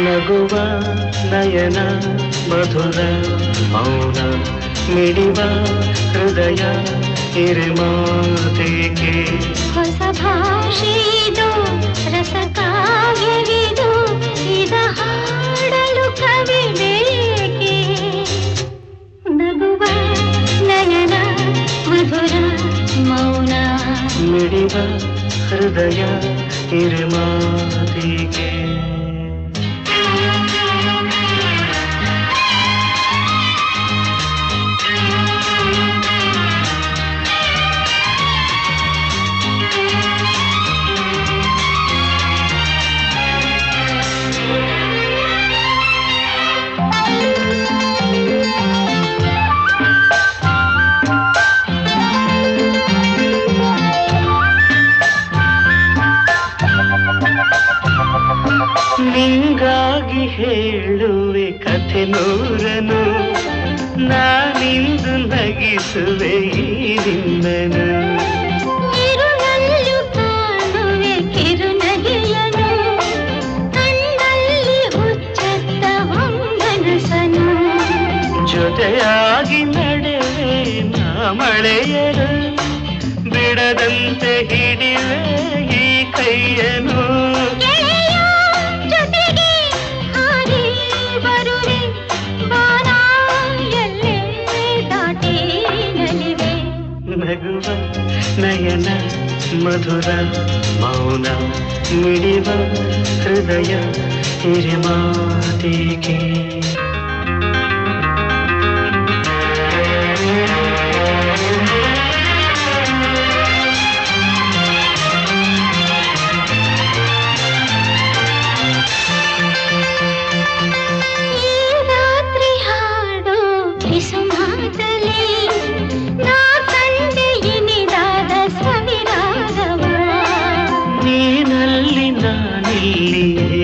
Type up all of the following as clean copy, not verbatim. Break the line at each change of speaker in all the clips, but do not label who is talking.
ನಗುವ ನಯನ ಮಧುರ ಮೌನ ಮಿಡಿವ ಹೃದಯ ಹಿರಿಮಾತೆಗೆ
ಹೊಸ ಭಾಷೆದು ರಸ ಕಾವ್ಯವಿದು ಇದ ಹಾಡಲು ಕವಿ ಬೇಕೆ ನಗುವ ನಯನ ಮಧುರ ಮೌನ
ಮಿಡಿವ ಹೃದಯ ಹಿರಿಮಾತೆಗೆ ನಿಂಗಾಗಿ ಹೇಳುವೆ ಕಥೆ ನೂರನು ನಾನಿಂದು ನಗಿಸುವೆ ಈ ನಿನ್ನನು
ಇರುಳಲ್ಲೂ ಕಾಣುವೆ ಕಿರುನಗೆಯನು ಕಣ್ಣಲ್ಲಿ ಹುಚ್ಚತ್ತ ಹೊಂಗನಸನು
ಜೊತೆಯಾಗಿ ನಡೆವೆ ನಾ ಮಳೆಯರು ಬಿಡದಂತೆ ಹಿಡಿವೆ ಈ ಕೈಯನು ನಗುವ ನಯನ ಮಧುರ ಮೌನ ಮಿಡಿವ ಹೃದಯ ಹಿರಿಮಾತೆಗೆ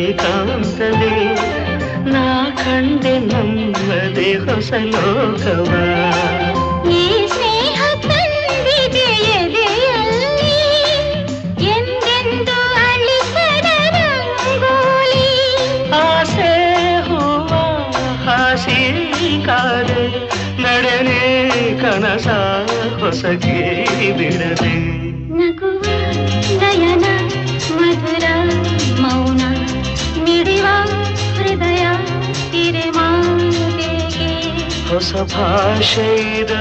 ಏಕಾಂತವೇ ನಾ ಕಂಡೆ ನಮ್ಮದೇ ಹೊಸ ಲೋಕವ
ಈ ಸ್ನೇಹ ತಂದಿದೆ ಎದೆಯಲ್ಲಿ ಎಂದೆಂದು ಅಳಿಸದ ರಂಗೋಲಿ
ಆಸೆ ಹೂವ ಹಾಸಿ ಕಾದೆ ನಡೆನೆ ಕನಸ ಹೊಸಗೆ ಬಿಡದೆ
ನಗುವ ನಯನ ಮಧುರ ಮೌನ ಮಿಡಿವ ಹೃದಯ ಹಿರಿಮಾತೆಗೆ
ಹೊಸ ಭಾಷೆಯಿದು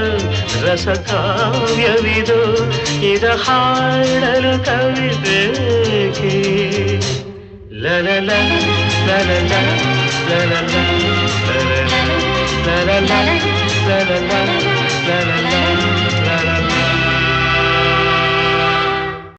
ರಸ ಕಾವ್ಯವಿದು ಇದ ಹಾಡಲು ಕವಿತೆಗೆ ಲಲಲ ಲಲಲ ಲಲಲ ಲಲಲ ಲಲಲ ಲಲಲ ಲಲಲ